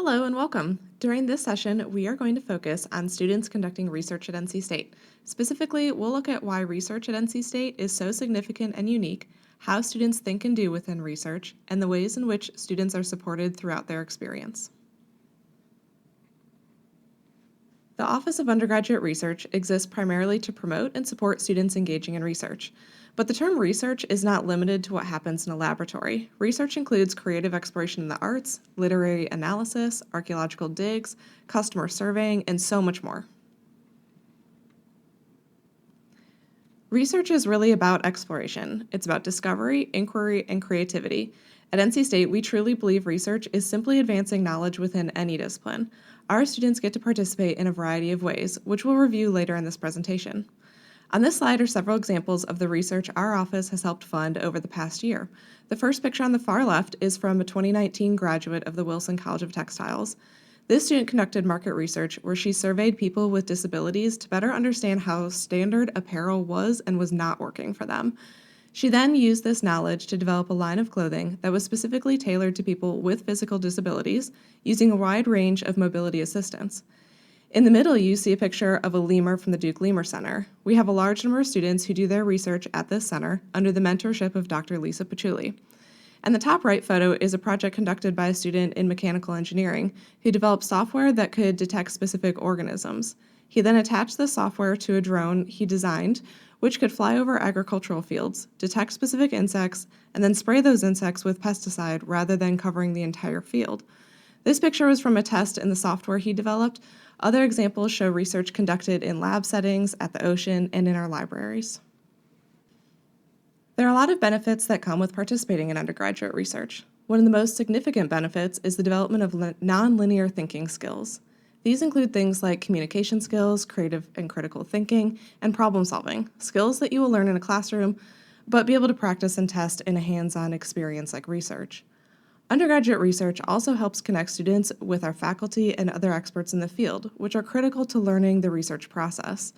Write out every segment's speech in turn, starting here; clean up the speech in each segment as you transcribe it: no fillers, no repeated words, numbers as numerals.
Hello and welcome. During this session, we are going to focus on students conducting research at NC State. Specifically, we'll look at why research at NC State is so significant and unique, how students think and do within research, and the ways in which students are supported throughout their experience. The Office of Undergraduate Research exists primarily to promote and support students engaging in research. But the term research is not limited to what happens in a laboratory. Research includes creative exploration in the arts, literary analysis, archaeological digs, customer surveying, and so much more. Research is really about exploration. It's about discovery, inquiry, and creativity. At NC State, we truly believe research is simply advancing knowledge within any discipline. Our students get to participate in a variety of ways, which we'll review later in this presentation. On this slide are several examples of the research our office has helped fund over the past year. The first picture on the far left is from a 2019 graduate of the Wilson College of Textiles. This student conducted market research where she surveyed people with disabilities to better understand how standard apparel was and was not working for them. She then used this knowledge to develop a line of clothing that was specifically tailored to people with physical disabilities, using a wide range of mobility assistance. In the middle, you see a picture of a lemur from the Duke Lemur Center. We have a large number of students who do their research at this center under the mentorship of Dr. Lisa Patchouli. And the top right photo is a project conducted by a student in mechanical engineering who developed software that could detect specific organisms. He then attached the software to a drone he designed, which could fly over agricultural fields, detect specific insects, and then spray those insects with pesticide rather than covering the entire field. This picture was from a test in the software he developed. Other examples show research conducted in lab settings, at the ocean, and in our libraries. There are a lot of benefits that come with participating in undergraduate research. One of the most significant benefits is the development of nonlinear thinking skills. These include things like communication skills, creative and critical thinking, and problem solving, skills that you will learn in a classroom, but be able to practice and test in a hands-on experience like research. Undergraduate research also helps connect students with our faculty and other experts in the field, which are critical to learning the research process.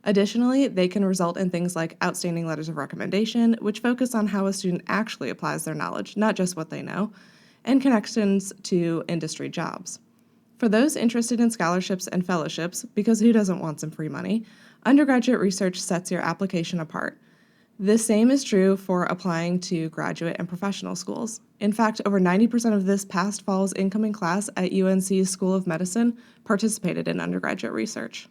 Additionally, they can result in things like outstanding letters of recommendation, which focus on how a student actually applies their knowledge, not just what they know, and connections to industry jobs. For those interested in scholarships and fellowships, because who doesn't want some free money, undergraduate research sets your application apart. The same is true for applying to graduate and professional schools. In fact, over 90% of this past fall's incoming class at UNC's School of Medicine participated in undergraduate research.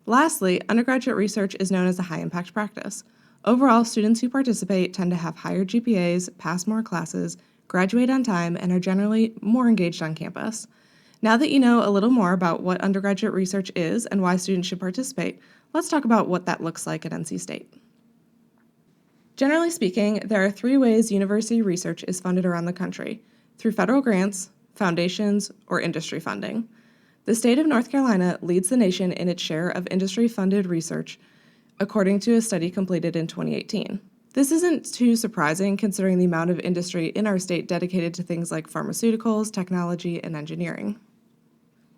Lastly, undergraduate research is known as a high-impact practice. Overall, students who participate tend to have higher GPAs, pass more classes, graduate on time, and are generally more engaged on campus. Now that you know a little more about what undergraduate research is and why students should participate, let's talk about what that looks like at NC State. Generally speaking, there are three ways university research is funded around the country: through federal grants, foundations, or industry funding. The state of North Carolina leads the nation in its share of industry-funded research, according to a study completed in 2018. This isn't too surprising considering the amount of industry in our state dedicated to things like pharmaceuticals, technology, and engineering.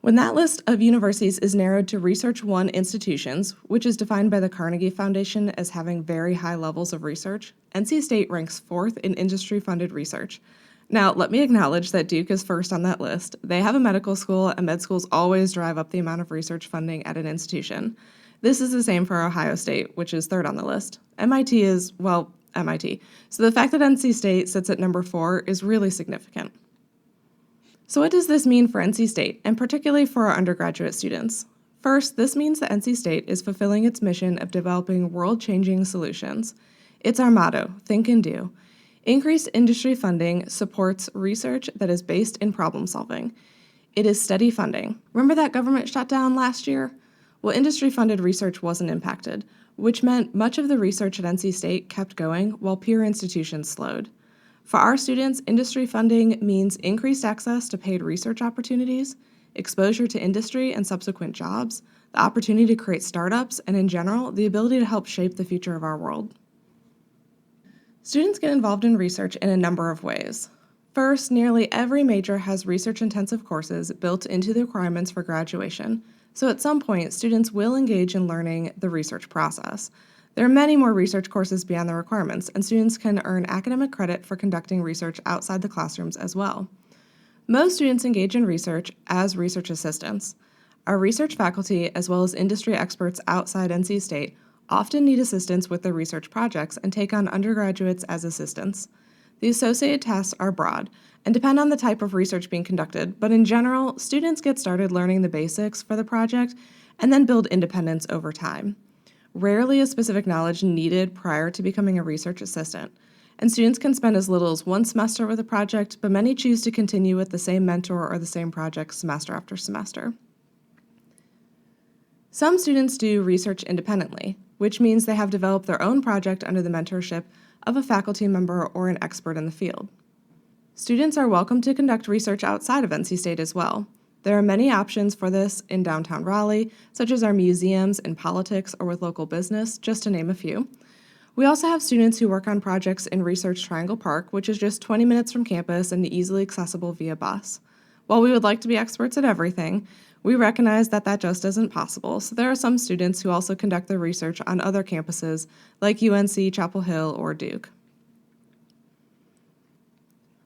When that list of universities is narrowed to Research 1 institutions, which is defined by the Carnegie Foundation as having very high levels of research, NC State ranks 4th in industry-funded research. Now, let me acknowledge that Duke is first on that list. They have a medical school, and med schools always drive up the amount of research funding at an institution. This is the same for Ohio State, which is 3rd on the list. MIT is, well, MIT. So the fact that NC State sits at number 4 is really significant. So what does this mean for NC State, and particularly for our undergraduate students? First, this means that NC State is fulfilling its mission of developing world-changing solutions. It's our motto, think and do. Increased industry funding supports research that is based in problem solving. It is steady funding. Remember that government shutdown last year? Well, industry-funded research wasn't impacted, which meant much of the research at NC State kept going while peer institutions slowed. For our students, industry funding means increased access to paid research opportunities, exposure to industry and subsequent jobs, the opportunity to create startups, and in general, the ability to help shape the future of our world. Students get involved in research in a number of ways. First, nearly every major has research-intensive courses built into the requirements for graduation, so at some point, students will engage in learning the research process. There are many more research courses beyond the requirements, and students can earn academic credit for conducting research outside the classrooms as well. Most students engage in research as research assistants. Our research faculty, as well as industry experts outside NC State, often need assistance with their research projects and take on undergraduates as assistants. The associated tasks are broad and depend on the type of research being conducted, but in general, students get started learning the basics for the project and then build independence over time. Rarely is specific knowledge needed prior to becoming a research assistant, and students can spend as little as one semester with a project, but many choose to continue with the same mentor or the same project semester after semester. Some students do research independently, which means they have developed their own project under the mentorship of a faculty member or an expert in the field. Students are welcome to conduct research outside of NC State as well. There are many options for this in downtown Raleigh, such as our museums in politics or with local business, just to name a few. We also have students who work on projects in Research Triangle Park, which is just 20 minutes from campus and easily accessible via bus. While we would like to be experts at everything, we recognize that that just isn't possible, so there are some students who also conduct their research on other campuses like UNC, Chapel Hill, or Duke.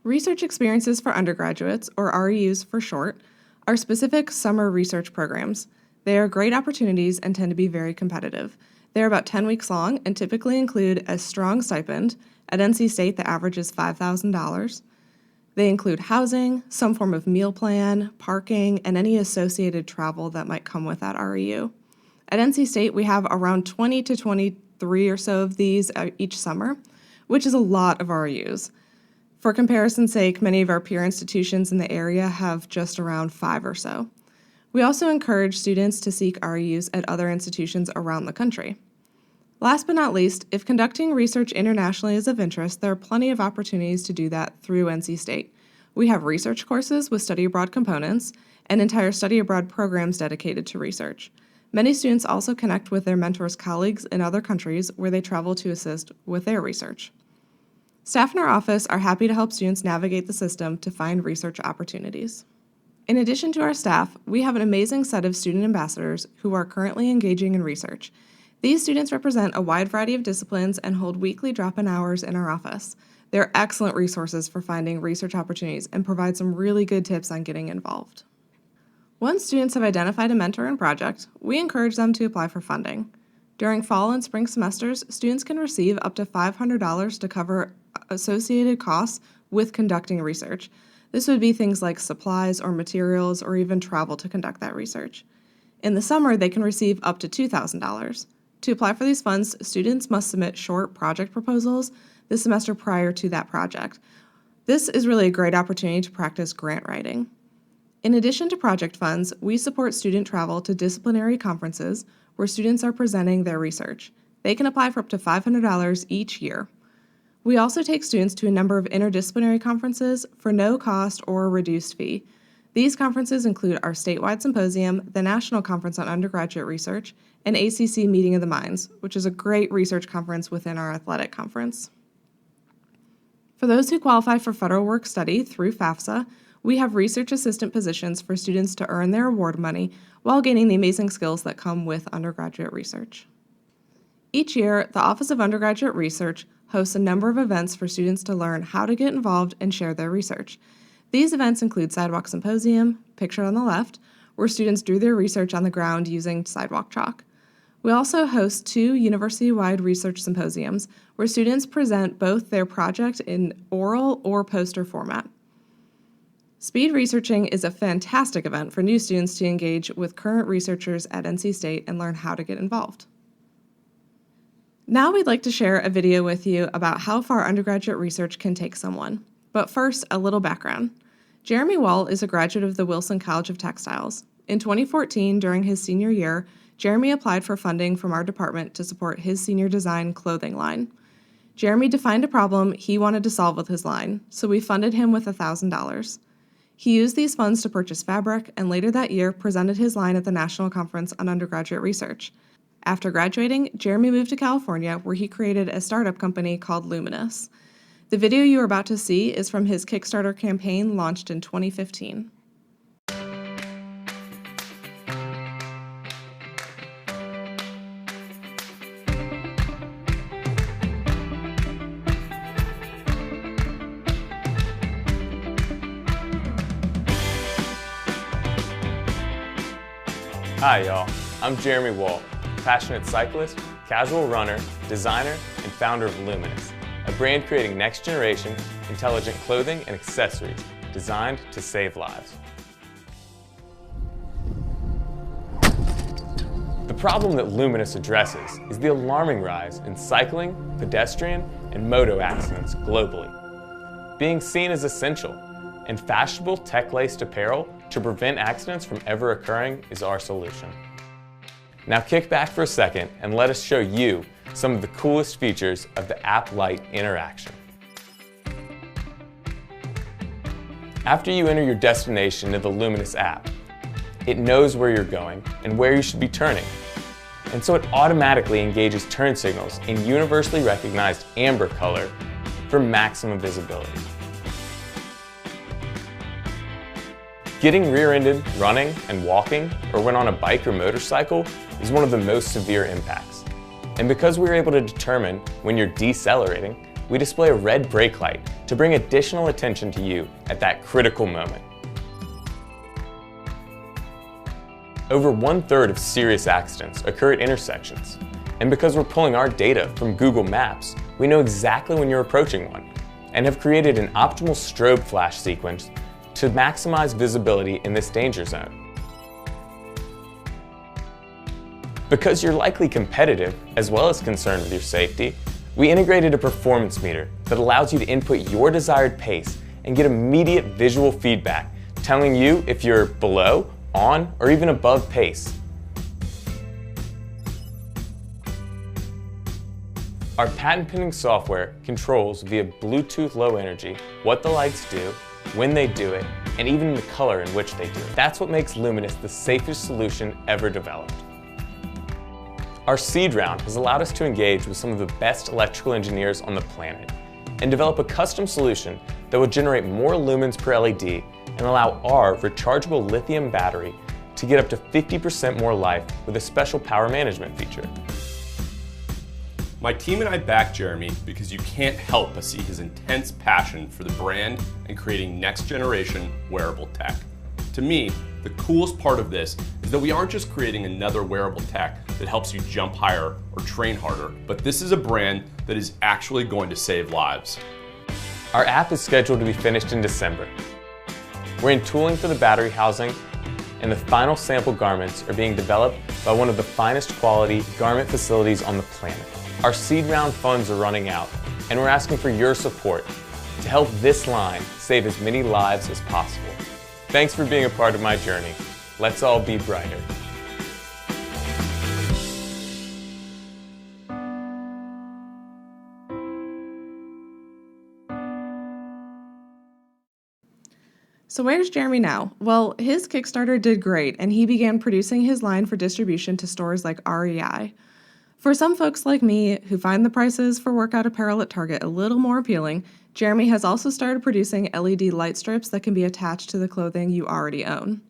Research experiences for undergraduates, or REUs for short, are specific summer research programs. They are great opportunities and tend to be very competitive. They are about 10 weeks long and typically include a strong stipend. At NC State, the average is $5,000. They include housing, some form of meal plan, parking, and any associated travel that might come with that REU. At NC State, we have around 20 to 23 or so of these each summer, which is a lot of REUs. For comparison's sake, many of our peer institutions in the area have just around 5 or so. We also encourage students to seek REUs at other institutions around the country. Last but not least, if conducting research internationally is of interest, there are plenty of opportunities to do that through NC State. We have research courses with study abroad components and entire study abroad programs dedicated to research. Many students also connect with their mentors' colleagues in other countries where they travel to assist with their research. Staff in our office are happy to help students navigate the system to find research opportunities. In addition to our staff, we have an amazing set of student ambassadors who are currently engaging in research. These students represent a wide variety of disciplines and hold weekly drop-in hours in our office. They're excellent resources for finding research opportunities and provide some really good tips on getting involved. Once students have identified a mentor and project, we encourage them to apply for funding. During fall and spring semesters, students can receive up to $500 to cover associated costs with conducting research. This would be things like supplies or materials or even travel to conduct that research. In the summer, they can receive up to $2,000. To apply for these funds, students must submit short project proposals the semester prior to that project. This is really a great opportunity to practice grant writing. In addition to project funds, we support student travel to disciplinary conferences where students are presenting their research. They can apply for up to $500 each year. We also take students to a number of interdisciplinary conferences for no cost or a reduced fee. These conferences include our statewide symposium, the National Conference on Undergraduate Research, and ACC Meeting of the Minds, which is a great research conference within our athletic conference. For those who qualify for federal work study through FAFSA, we have research assistant positions for students to earn their award money while gaining the amazing skills that come with undergraduate research. Each year, the Office of Undergraduate Research hosts a number of events for students to learn how to get involved and share their research. These events include Sidewalk Symposium, pictured on the left, where students drew their research on the ground using sidewalk chalk. We also host 2 university-wide research symposiums where students present both their project in oral or poster format. Speed Researching is a fantastic event for new students to engage with current researchers at NC State and learn how to get involved. Now we'd like to share a video with you about how far undergraduate research can take someone. But first, a little background. Jeremy Wall is a graduate of the Wilson College of Textiles. In 2014, during his senior year, Jeremy applied for funding from our department to support his senior design clothing line. Jeremy defined a problem he wanted to solve with his line, so we funded him with $1,000. He used these funds to purchase fabric and later that year presented his line at the National Conference on Undergraduate Research. After graduating, Jeremy moved to California where he created a startup company called Luminous. The video you are about to see is from his Kickstarter campaign launched in 2015. Hi y'all, I'm Jeremy Wall, passionate cyclist, casual runner, designer, and founder of Luminous, a brand creating next-generation, intelligent clothing and accessories designed to save lives. The problem that Luminous addresses is the alarming rise in cycling, pedestrian, and moto accidents globally. Being seen as essential and fashionable tech-laced apparel to prevent accidents from ever occurring is our solution. Now kick back for a second and let us show you some of the coolest features of the App Lite interaction. After you enter your destination in the Luminous app, it knows where you're going and where you should be turning. And so it automatically engages turn signals in universally recognized amber color for maximum visibility. Getting rear-ended running and walking, or when on a bike or motorcycle, is one of the most severe impacts. And because we are able to determine when you're decelerating, we display a red brake light to bring additional attention to you at that critical moment. Over 1/3 of serious accidents occur at intersections. And because we're pulling our data from Google Maps, we know exactly when you're approaching one, and have created an optimal strobe flash sequence to maximize visibility in this danger zone. Because you're likely competitive as well as concerned with your safety, we integrated a performance meter that allows you to input your desired pace and get immediate visual feedback telling you if you're below, on, or even above pace. Our patent-pending software controls via Bluetooth Low Energy what the lights do, when they do it, and even the color in which they do it. That's what makes Luminous the safest solution ever developed. Our seed round has allowed us to engage with some of the best electrical engineers on the planet and develop a custom solution that will generate more lumens per LED and allow our rechargeable lithium battery to get up to 50% more life with a special power management feature. My team and I back Jeremy because you can't help but see his intense passion for the brand and creating next-generation wearable tech. To me, the coolest part of this is that we aren't just creating another wearable tech that helps you jump higher or train harder, but this is a brand that is actually going to save lives. Our app is scheduled to be finished in December. We're in tooling for the battery housing, and the final sample garments are being developed by one of the finest quality garment facilities on the planet. Our seed round funds are running out, and we're asking for your support to help this line save as many lives as possible. Thanks for being a part of my journey. Let's all be brighter. So where's Jeremy now? Well, his Kickstarter did great, and he began producing his line for distribution to stores like REI. For some folks like me who find the prices for workout apparel at Target a little more appealing, Jeremy has also started producing LED light strips that can be attached to the clothing you already own.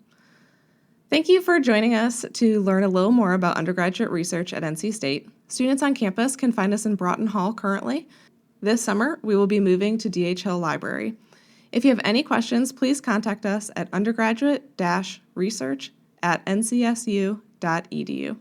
Thank you for joining us to learn a little more about undergraduate research at NC State. Students on campus can find us in Broughton Hall currently. This summer, we will be moving to D.H. Hill Library. If you have any questions, please contact us at undergraduate-research@ncsu.edu.